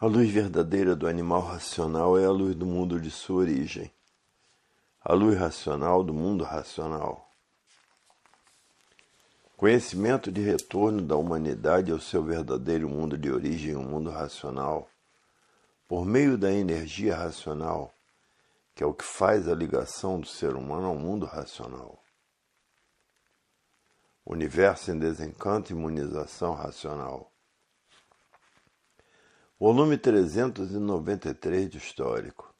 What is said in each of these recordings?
A luz verdadeira do animal racional é a luz do mundo de sua origem, a luz racional do mundo racional. Conhecimento de retorno da humanidade ao seu verdadeiro mundo de origem, o mundo racional, por meio da energia racional, que é o que faz a ligação do ser humano ao mundo racional. Universo em desencanto e imunização racional. Volume 393 do Histórico.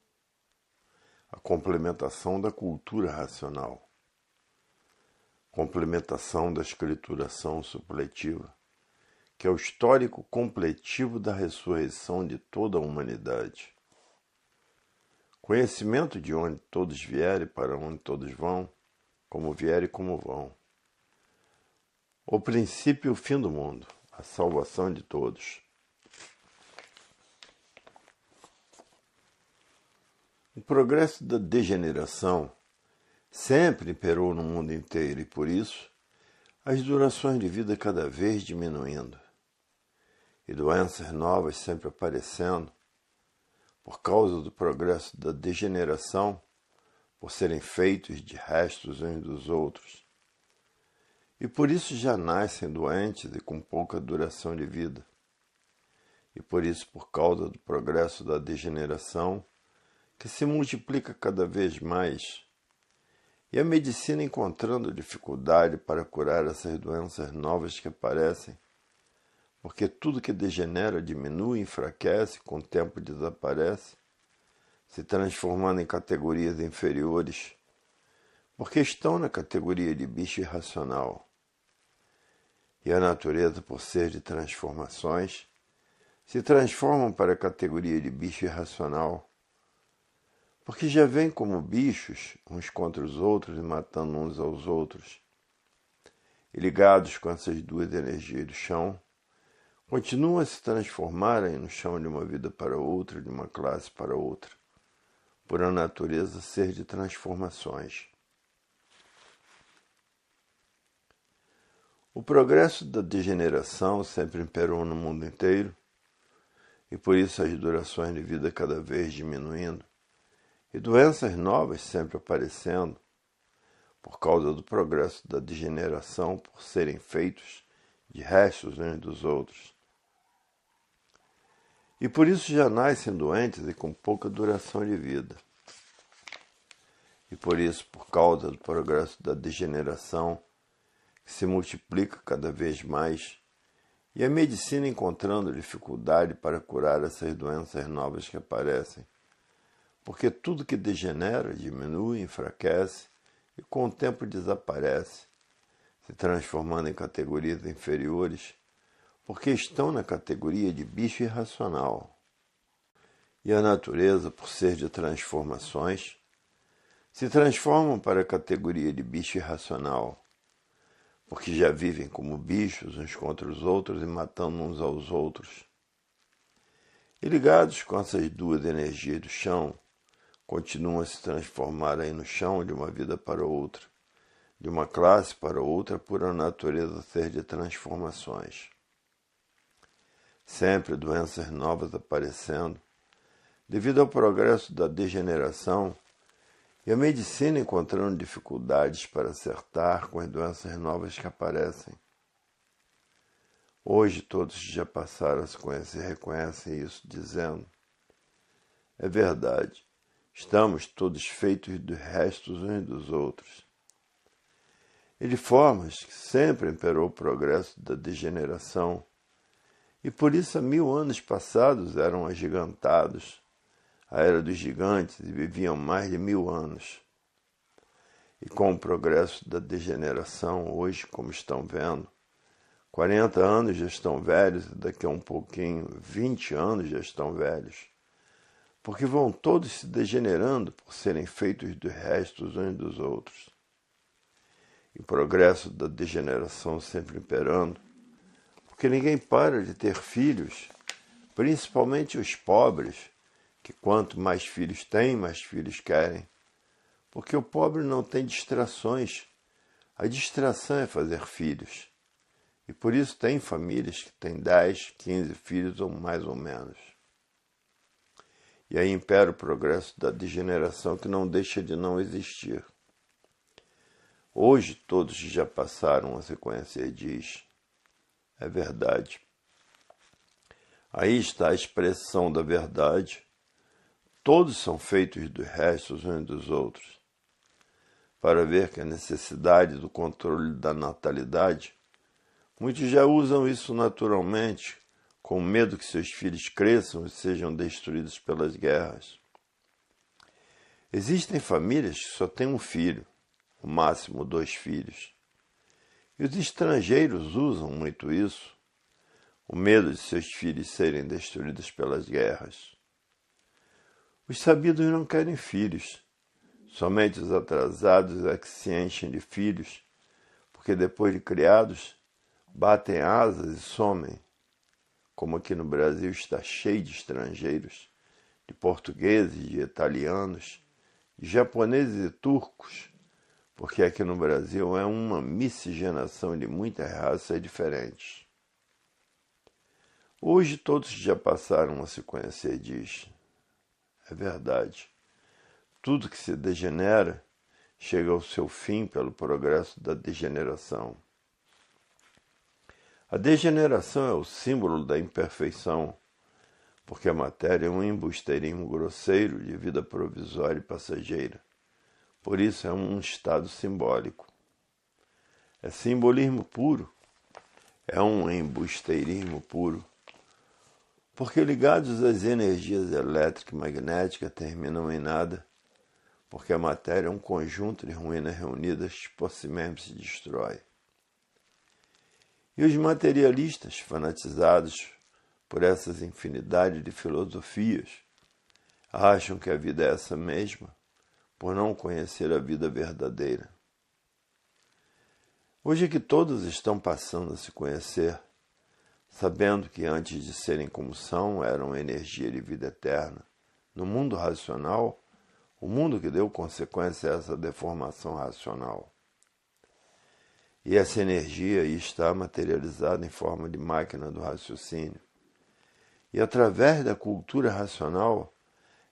A complementação da cultura racional. Complementação da escrituração supletiva, que é o histórico completivo da ressurreição de toda a humanidade. Conhecimento de onde todos vierem, para onde todos vão, como vierem e como vão. O princípio e o fim do mundo, a salvação de todos. O progresso da degeneração sempre imperou no mundo inteiro e, por isso, as durações de vida cada vez diminuindo e doenças novas sempre aparecendo por causa do progresso da degeneração, por serem feitos de restos uns dos outros. E por isso já nascem doentes e com pouca duração de vida. E por isso, por causa do progresso da degeneração, que se multiplica cada vez mais, e a medicina encontrando dificuldade para curar essas doenças novas que aparecem, porque tudo que degenera diminui, enfraquece, com o tempo desaparece, se transformando em categorias inferiores, porque estão na categoria de bicho irracional. E a natureza, por ser de transformações, se transformam para a categoria de bicho irracional, porque já vêm como bichos, uns contra os outros e matando uns aos outros. E ligados com essas duas energias do chão, continuam a se transformarem no chão de uma vida para outra, de uma classe para outra, por a natureza ser de transformações. O progresso da degeneração sempre imperou no mundo inteiro, e por isso as durações de vida cada vez diminuindo, e doenças novas sempre aparecendo, por causa do progresso da degeneração, por serem feitos de restos uns dos outros. E por isso já nascem doentes e com pouca duração de vida. E por isso, por causa do progresso da degeneração, que se multiplica cada vez mais, e a medicina encontrando dificuldade para curar essas doenças novas que aparecem, porque tudo que degenera diminui, enfraquece e com o tempo desaparece, se transformando em categorias inferiores, porque estão na categoria de bicho irracional. E a natureza, por ser de transformações, se transformam para a categoria de bicho irracional, porque já vivem como bichos uns contra os outros e matando uns aos outros. E ligados com essas duas energias do chão, continuam a se transformar aí no chão de uma vida para outra, de uma classe para outra, por a natureza ser de transformações. Sempre doenças novas aparecendo, devido ao progresso da degeneração, e a medicina encontrando dificuldades para acertar com as doenças novas que aparecem. Hoje todos que já passaram a se conhecer reconhecem isso, dizendo: é verdade, estamos todos feitos de restos uns dos outros. E de formas que sempre imperou o progresso da degeneração, e por isso há 1000 anos passados eram agigantados, a era dos gigantes, e viviam mais de 1000 anos. E com o progresso da degeneração, hoje, como estão vendo, 40 anos já estão velhos, e daqui a um pouquinho, 20 anos já estão velhos, porque vão todos se degenerando por serem feitos de restos uns dos outros. E o progresso da degeneração sempre imperando, porque ninguém para de ter filhos, principalmente os pobres, que quanto mais filhos têm, mais filhos querem. Porque o pobre não tem distrações. A distração é fazer filhos. E por isso tem famílias que têm 10, 15 filhos ou mais ou menos. E aí impera o progresso da degeneração que não deixa de não existir. Hoje todos que já passaram a se conhecer diz, é verdade. Aí está a expressão da verdade. Todos são feitos dos restos uns dos outros. Para ver que a necessidade do controle da natalidade, muitos já usam isso naturalmente, com medo que seus filhos cresçam e sejam destruídos pelas guerras. Existem famílias que só têm um filho, no máximo 2 filhos. E os estrangeiros usam muito isso, o medo de seus filhos serem destruídos pelas guerras. Os sabidos não querem filhos, somente os atrasados é que se enchem de filhos, porque depois de criados, batem asas e somem, como aqui no Brasil está cheio de estrangeiros, de portugueses, de italianos, de japoneses e turcos, porque aqui no Brasil é uma miscigenação de muitas raças diferentes. Hoje todos já passaram a se conhecer diz, é verdade. Tudo que se degenera chega ao seu fim pelo progresso da degeneração. A degeneração é o símbolo da imperfeição, porque a matéria é um embusteirismo grosseiro de vida provisória e passageira. Por isso é um estado simbólico. É simbolismo puro, é um embusteirismo puro, porque ligados às energias elétrica e magnética terminam em nada, porque a matéria é um conjunto de ruínas reunidas que por si mesmo se destrói. E os materialistas, fanatizados por essas infinidades de filosofias, acham que a vida é essa mesma, por não conhecer a vida verdadeira. Hoje é que todos estão passando a se conhecer, sabendo que antes de serem como são, eram energia de vida eterna. No mundo racional, o mundo que deu consequência a essa deformação racional. E essa energia aí está materializada em forma de máquina do raciocínio. E através da cultura racional,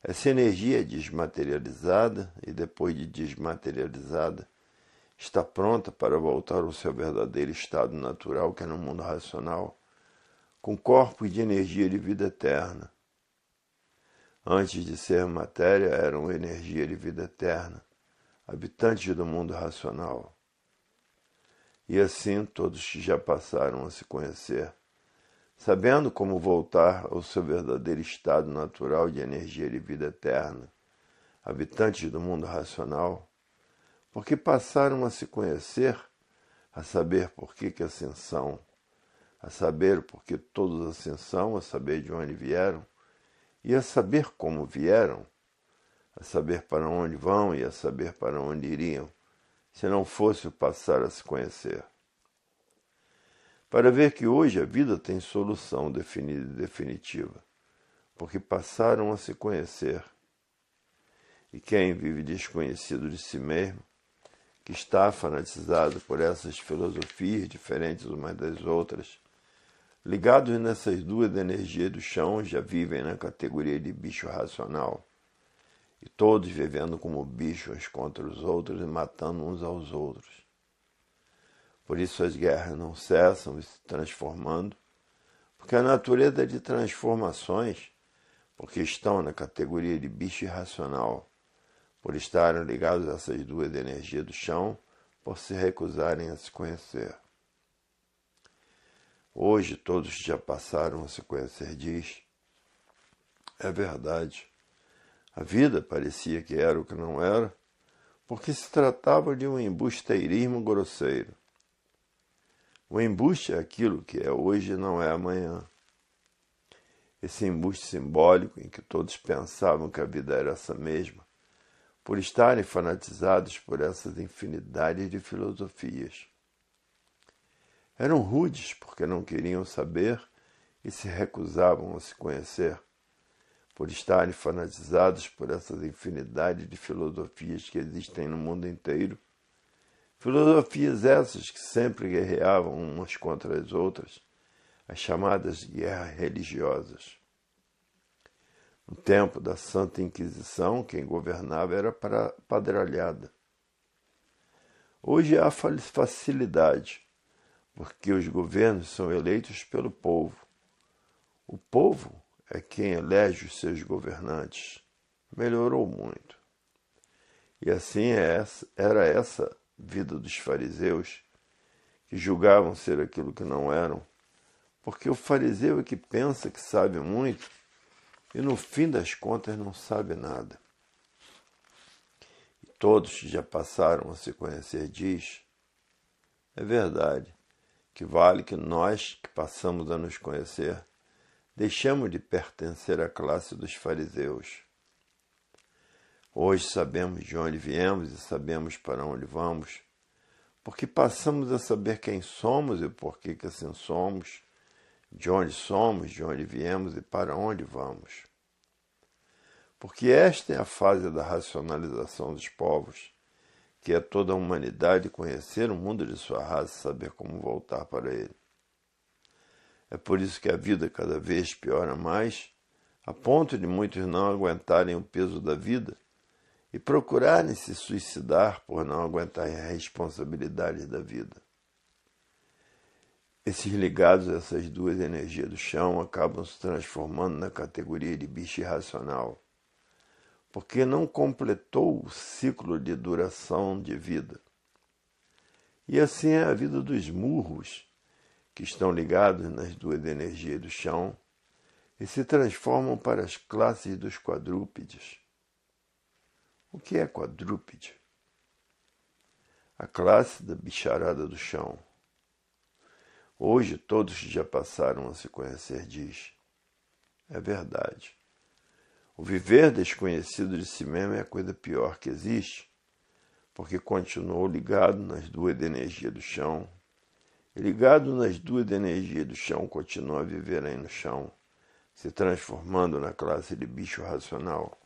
essa energia é desmaterializada e depois de desmaterializada, está pronta para voltar ao seu verdadeiro estado natural, que é no mundo racional, com corpos de energia de vida eterna. Antes de ser matéria, eram energia de vida eterna, habitantes do mundo racional. E assim todos que já passaram a se conhecer, sabendo como voltar ao seu verdadeiro estado natural de energia de vida eterna, habitantes do mundo racional, porque passaram a se conhecer, a saber por que assim são, a saber por que todos assim são, a saber de onde vieram, e a saber como vieram, a saber para onde vão e a saber para onde iriam, se não fosse o passar a se conhecer. Para ver que hoje a vida tem solução definida e definitiva, porque passaram a se conhecer. E quem vive desconhecido de si mesmo, que está fanatizado por essas filosofias diferentes umas das outras, ligados nessas 2 energias do chão, já vivem na categoria de bicho racional, e todos vivendo como bichos contra os outros e matando uns aos outros. Por isso as guerras não cessam e se transformando, porque a natureza é de transformações, porque estão na categoria de bicho irracional, por estarem ligados a essas 2 energias do chão, por se recusarem a se conhecer. Hoje todos já passaram a se conhecer diz, é verdade. A vida parecia que era o que não era, porque se tratava de um embusteirismo grosseiro. O embuste é aquilo que é hoje e não é amanhã. Esse embuste simbólico em que todos pensavam que a vida era essa mesma, por estarem fanatizados por essas infinidades de filosofias. Eram rudes porque não queriam saber e se recusavam a se conhecer, por estarem fanatizados por essas infinidades de filosofias que existem no mundo inteiro. Filosofias essas que sempre guerreavam umas contra as outras, as chamadas guerras religiosas. No tempo da Santa Inquisição, quem governava era a padralhada. Hoje há facilidade, porque os governos são eleitos pelo povo. O povo é quem elege os seus governantes. Melhorou muito. E assim era essa vida dos fariseus, que julgavam ser aquilo que não eram, porque o fariseu é que pensa que sabe muito e no fim das contas não sabe nada. E todos que já passaram a se conhecer diz, é verdade, que vale que nós que passamos a nos conhecer deixamos de pertencer à classe dos fariseus. Hoje sabemos de onde viemos e sabemos para onde vamos, porque passamos a saber quem somos e por que assim somos, de onde viemos e para onde vamos. Porque esta é a fase da racionalização dos povos, que é toda a humanidade conhecer o mundo de sua raça e saber como voltar para ele. É por isso que a vida cada vez piora mais, a ponto de muitos não aguentarem o peso da vida e procurarem se suicidar por não aguentarem a responsabilidade da vida. Esses ligados a essas duas energias do chão acabam se transformando na categoria de bicho irracional, porque não completou o ciclo de duração de vida. E assim é a vida dos murros, que estão ligados nas duas energias do chão e se transformam para as classes dos quadrúpedes. O que é quadrúpede? A classe da bicharada do chão. Hoje todos que já passaram a se conhecer diz, é verdade. O viver desconhecido de si mesmo é a coisa pior que existe, porque continuou ligado nas duas energias do chão. E ligado nas duas energias do chão, continua a viver aí no chão, se transformando na classe de bicho racional,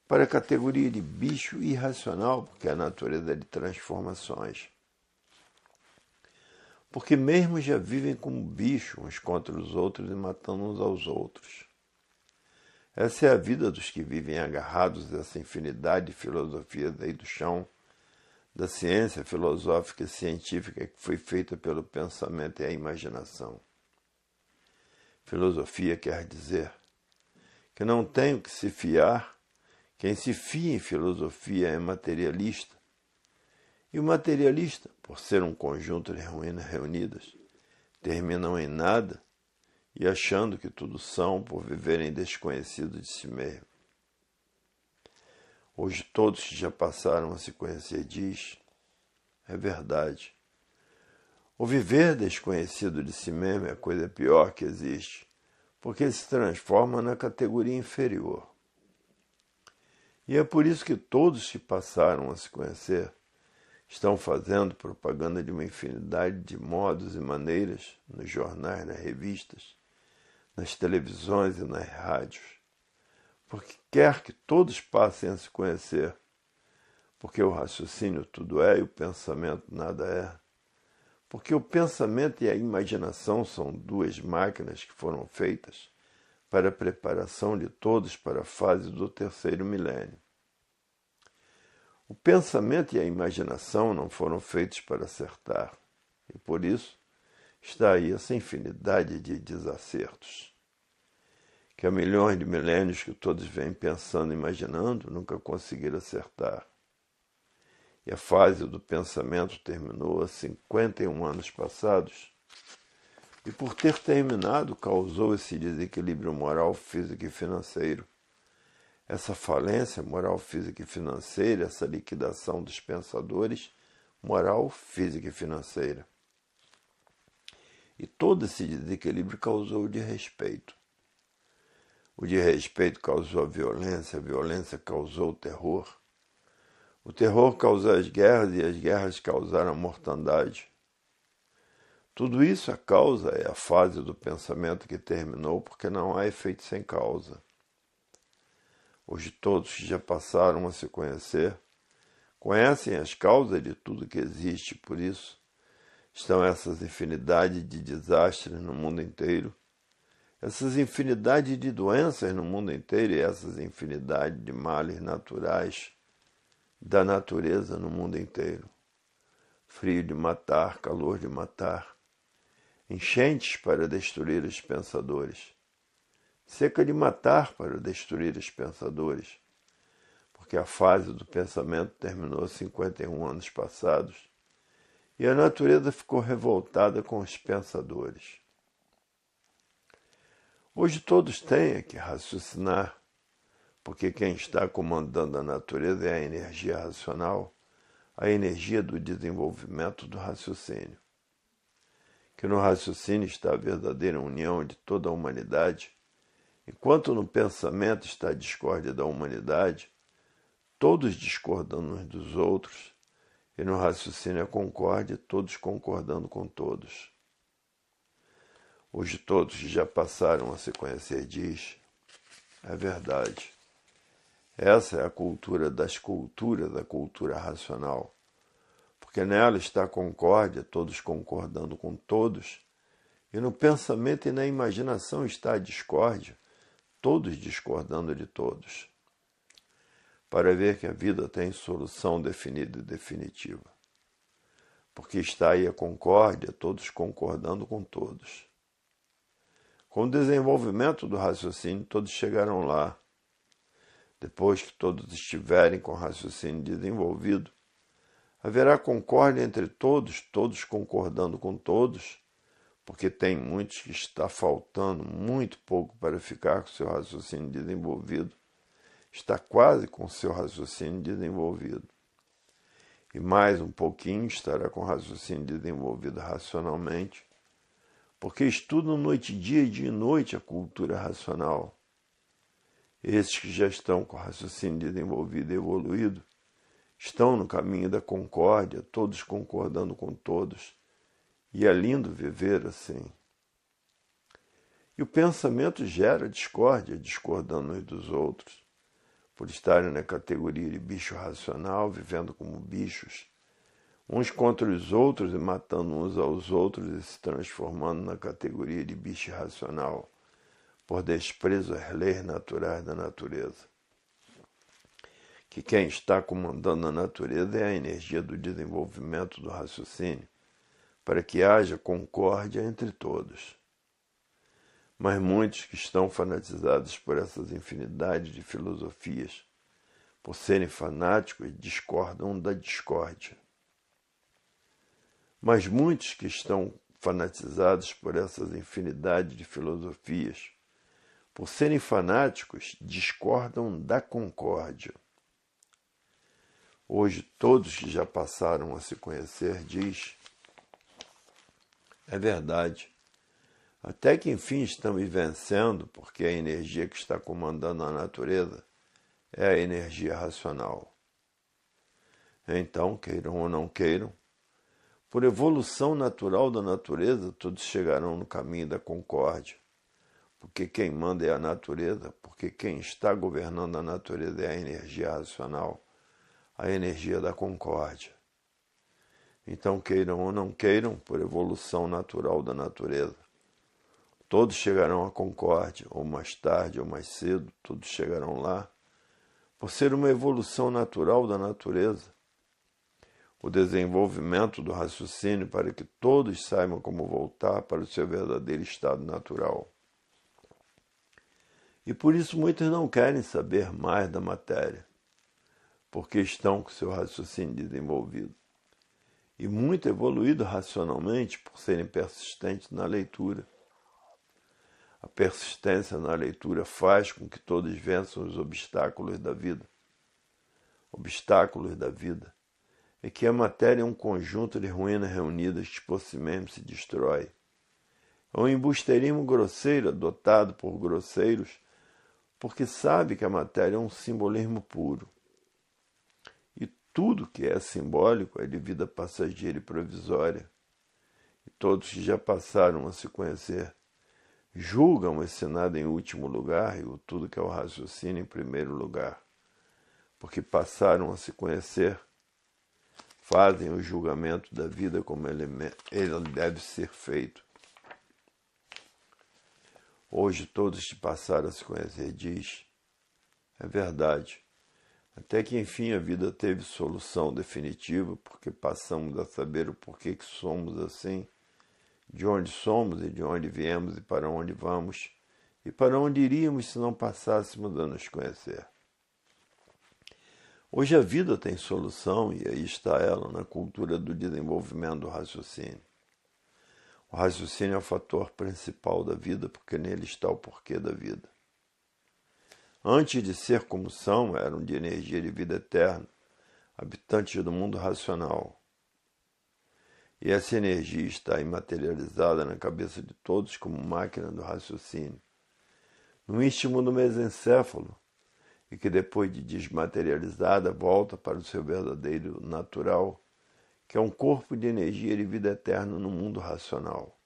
para a categoria de bicho irracional, porque a natureza é de transformações. Porque mesmo já vivem como bicho uns contra os outros e matando uns aos outros. Essa é a vida dos que vivem agarrados a essa infinidade de filosofias aí do chão, da ciência filosófica e científica que foi feita pelo pensamento e a imaginação. Filosofia quer dizer que não tem o que se fiar, quem se fia em filosofia é materialista, e o materialista, por ser um conjunto de ruínas reunidas, terminam em nada e achando que tudo são por viverem desconhecidos de si mesmo. Hoje todos que já passaram a se conhecer diz, é verdade. O viver desconhecido de si mesmo é a coisa pior que existe, porque ele se transforma na categoria inferior. E é por isso que todos que passaram a se conhecer estão fazendo propaganda de uma infinidade de modos e maneiras nos jornais, nas revistas, nas televisões e nas rádios, porque quer que todos passem a se conhecer, porque o raciocínio tudo é e o pensamento nada é, porque o pensamento e a imaginação são duas máquinas que foram feitas para a preparação de todos para a fase do terceiro milênio. O pensamento e a imaginação não foram feitos para acertar, e por isso está aí essa infinidade de desacertos, que há milhões de milênios que todos vêm pensando e imaginando, nunca conseguiram acertar. E a fase do pensamento terminou há 51 anos passados, e por ter terminado causou esse desequilíbrio moral, físico e financeiro. Essa falência moral, física e financeira, essa liquidação dos pensadores, moral, física e financeira. E todo esse desequilíbrio causou o desrespeito. O desrespeito causou a violência causou o terror causou as guerras e as guerras causaram a mortandade. Tudo isso a causa é a fase do pensamento que terminou, porque não há efeito sem causa. Hoje todos que já passaram a se conhecer, conhecem as causas de tudo que existe, por isso estão essas infinidades de desastres no mundo inteiro, essas infinidades de doenças no mundo inteiro e essas infinidades de males naturais da natureza no mundo inteiro. Frio de matar, calor de matar, enchentes para destruir os pensadores, seca de matar para destruir os pensadores, porque a fase do pensamento terminou 51 anos passados e a natureza ficou revoltada com os pensadores. Hoje todos têm que raciocinar, porque quem está comandando a natureza é a energia racional, a energia do desenvolvimento do raciocínio. Que no raciocínio está a verdadeira união de toda a humanidade, enquanto no pensamento está a discórdia da humanidade, todos discordando uns dos outros, e no raciocínio a concórdia, todos concordando com todos. Hoje todos que já passaram a se conhecer diz, é verdade. Essa é a cultura das culturas, a cultura racional, porque nela está a concórdia, todos concordando com todos, e no pensamento e na imaginação está a discórdia, todos discordando de todos, para ver que a vida tem solução definida e definitiva. Porque está aí a concórdia, todos concordando com todos. Com o desenvolvimento do raciocínio, todos chegarão lá. Depois que todos estiverem com o raciocínio desenvolvido, haverá concórdia entre todos, todos concordando com todos, porque tem muitos que está faltando muito pouco para ficar com seu raciocínio desenvolvido. Está quase com seu raciocínio desenvolvido. E mais um pouquinho estará com o raciocínio desenvolvido racionalmente, porque estudam noite e dia e noite a cultura racional. Esses que já estão com o raciocínio desenvolvido e evoluído, estão no caminho da concórdia, todos concordando com todos, e é lindo viver assim. E o pensamento gera discórdia, discordando uns dos outros, por estarem na categoria de bicho racional, vivendo como bichos, uns contra os outros e matando uns aos outros e se transformando na categoria de bicho racional, por desprezo às leis naturais da natureza. Que quem está comandando a natureza é a energia do desenvolvimento do raciocínio, para que haja concórdia entre todos. Mas muitos que estão fanatizados por essas infinidades de filosofias, por serem fanáticos, discordam da discórdia. Mas muitos que estão fanatizados por essas infinidades de filosofias, por serem fanáticos, discordam da concórdia. Hoje todos que já passaram a se conhecer diz, é verdade. Até que enfim estão me vencendo, porque a energia que está comandando a natureza é a energia racional. Então, queiram ou não queiram, por evolução natural da natureza, todos chegarão no caminho da concórdia. Porque quem manda é a natureza, porque quem está governando a natureza é a energia racional, a energia da concórdia. Então, queiram ou não queiram, por evolução natural da natureza, todos chegarão à concórdia, ou mais tarde ou mais cedo, todos chegarão lá, por ser uma evolução natural da natureza. O desenvolvimento do raciocínio para que todos saibam como voltar para o seu verdadeiro estado natural. E por isso muitos não querem saber mais da matéria, porque estão com seu raciocínio desenvolvido. E muito evoluído racionalmente por serem persistentes na leitura. A persistência na leitura faz com que todos vençam os obstáculos da vida. Obstáculos da vida é que a matéria é um conjunto de ruínas reunidas que por si mesmo se destrói. É um embusteirismo grosseiro adotado por grosseiros, porque sabe que a matéria é um simbolismo puro. E tudo que é simbólico é de vida passageira e provisória. E todos que já passaram a se conhecer julgam esse nada em último lugar e o tudo que é o raciocínio em primeiro lugar. Porque passaram a se conhecer, fazem o julgamento da vida como ele deve ser feito. Hoje todos que passaram a se conhecer diz, é verdade, até que enfim a vida teve solução definitiva, porque passamos a saber o porquê que somos assim, de onde somos e de onde viemos e para onde vamos, e para onde iríamos se não passássemos a nos conhecer. Hoje a vida tem solução e aí está ela na cultura do desenvolvimento do raciocínio. O raciocínio é o fator principal da vida porque nele está o porquê da vida. Antes de ser como são, eram de energia de vida eterna, habitantes do mundo racional. E essa energia está imaterializada na cabeça de todos como máquina do raciocínio, no íntimo do mesencéfalo, e que depois de desmaterializada volta para o seu verdadeiro natural, que é um corpo de energia de vida eterna no mundo racional.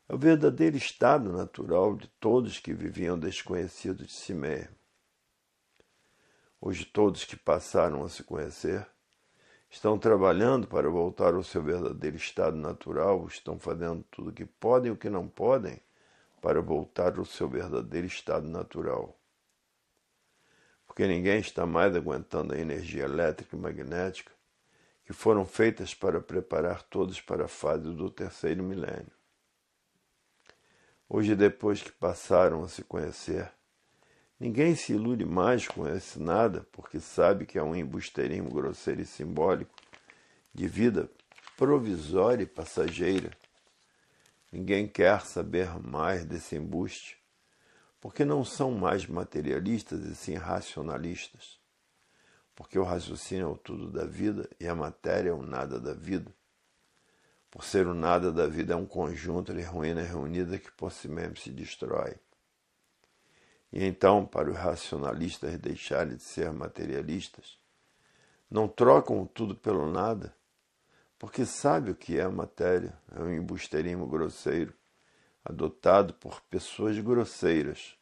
É o verdadeiro estado natural de todos que viviam desconhecidos de si mesmo. Hoje todos que passaram a se conhecer estão trabalhando para voltar ao seu verdadeiro estado natural, estão fazendo tudo o que podem e o que não podem para voltar ao seu verdadeiro estado natural. Porque ninguém está mais aguentando a energia elétrica e magnética que foram feitas para preparar todos para a fase do terceiro milênio. Hoje, depois que passaram a se conhecer, ninguém se ilude mais com esse nada, porque sabe que é um embusteirismo grosseiro e simbólico de vida provisória e passageira. Ninguém quer saber mais desse embuste, porque não são mais materialistas e sim racionalistas, porque o raciocínio é o tudo da vida e a matéria é o nada da vida. Por ser o nada da vida é um conjunto de ruína reunida que por si mesmo se destrói. E então, para os racionalistas deixarem de ser materialistas, não trocam tudo pelo nada, porque sabe o que é a matéria, é um embusteirismo grosseiro, adotado por pessoas grosseiras.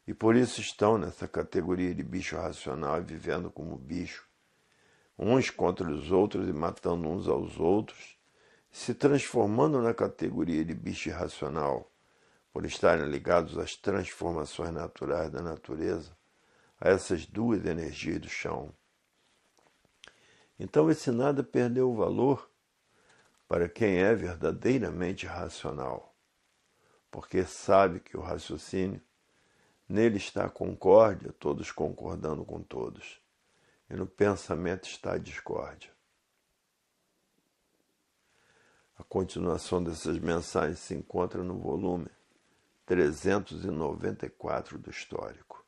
E por isso estão nessa categoria de bicho racional, vivendo como bicho, uns contra os outros e matando uns aos outros, se transformando na categoria de bicho irracional, por estarem ligados às transformações naturais da natureza, a essas duas energias do chão. Então esse nada perdeu o valor para quem é verdadeiramente racional, porque sabe que o raciocínio, nele está a concórdia, todos concordando com todos, e no pensamento está a discórdia. A continuação dessas mensagens se encontra no volume 394 do Histórico.